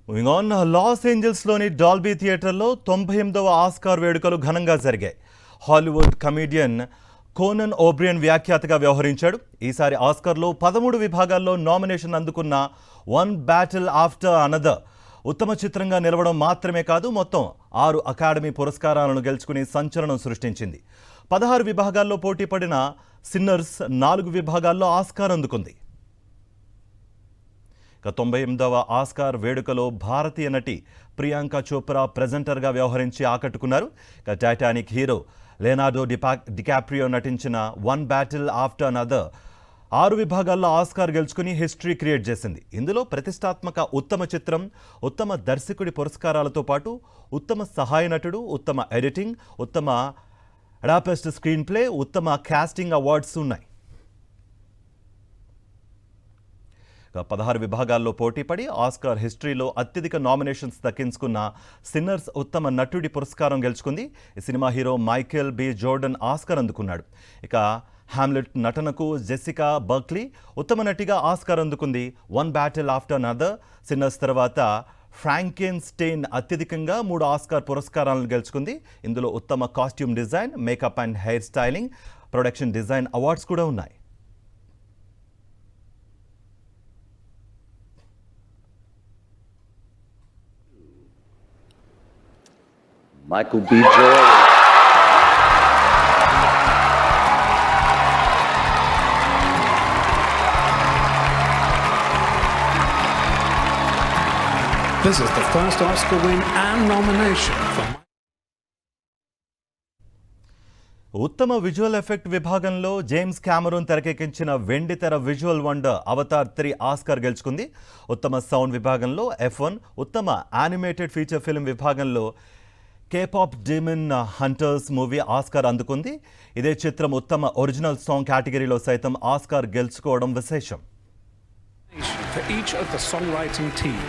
Moving on, Los ఏంజల్స్లోని Dolby థియేటర్లో 98వ ఆస్కార్ వేడుకలు ఘనంగా జరిగాయి. హాలీవుడ్ కమీడియన్ కోనన్ ఓబ్రియన్ వ్యాఖ్యాతగా వ్యవహరించాడు. ఈసారి ఆస్కార్లో 13 విభాగాల్లో నామినేషన్ అందుకున్న వన్ బ్యాటిల్ ఆఫ్టర్ అనదర్ ఉత్తమ చిత్రంగా నిలవడం మాత్రమే కాదు, మొత్తం 6 అకాడమీ పురస్కారాలను గెలుచుకుని సంచలనం సృష్టించింది. 16 విభాగాల్లో పోటీ పడిన సిన్నర్స్ 4 విభాగాల్లో ఆస్కార్ అందుకుంది. 98వ ఆస్కార్ వేడుకలో భారతీయ నటి ప్రియాంక చోప్రా ప్రెజెంటర్గా వ్యవహరించి ఆకట్టుకున్నారు. టైటానిక్ హీరో లెనార్డో డికాప్రియో నటించిన వన్ బ్యాటిల్ ఆఫ్టర్ అనదర్ 6 విభాగాల్లో ఆస్కార్ గెలుచుకుని హిస్టరీ క్రియేట్ చేసింది. ఇందులో ప్రతిష్టాత్మక ఉత్తమ చిత్రం, ఉత్తమ దర్శకుడి పురస్కారాలతో పాటు ఉత్తమ సహాయ నటుడు, ఉత్తమ ఎడిటింగ్, ఉత్తమ అడాప్టెడ్ స్క్రీన్ ప్లే, ఉత్తమ కాస్టింగ్ అవార్డ్స్ ఉన్నాయి. 16 విభాగాల్లో పోటీపడి ఆస్కార్ హిస్టరీలో అత్యధిక నామినేషన్స్ దక్కించుకున్న సిన్నర్స్ ఉత్తమ నటుడి పురస్కారం గెలుచుకుంది. ఈ cinema hero Michael B Jordan Oscar అందుకున్నాడు. ఇక హామ్లెట్ నటనకు జెసికా బర్క్లీ ఉత్తమ నటిగా ఆస్కార్ అందుకుంది. One battle after another, sinners తర్వాత ఫ్రాంకెన్స్టైన్ అత్యధికంగా 3 ఆస్కార్ పురస్కారాలను గెలుచుకుంది. ఇందులో ఉత్తమ costume design, makeup and hair styling, production design awards కూడా ఉన్నాయి. Michael B. Jordan. This is the first Oscar win and nomination for ఉత్తమ విజువల్ ఎఫెక్ట్ విభాగంలో జేమ్స్ క్యామరూన్ తెరకెక్కించిన వెండితెర విజువల్ వండర్ అవతార్ 3 ఆస్కార్ గెలుచుకుంది. ఉత్తమ సౌండ్ విభాగంలో F1, ఉత్తమ యానిమేటెడ్ ఫీచర్ ఫిల్మ్ విభాగంలో K-pop demon hunters movie Oscar అందుకుంది. ఇదే చిత్రం ఉత్తమ ఒరిజినల్ సాంగ్ కేటగిరీలో సైతం ఆస్కార్ గెలుచుకోవడం విశేషం. for each of the songwriting team.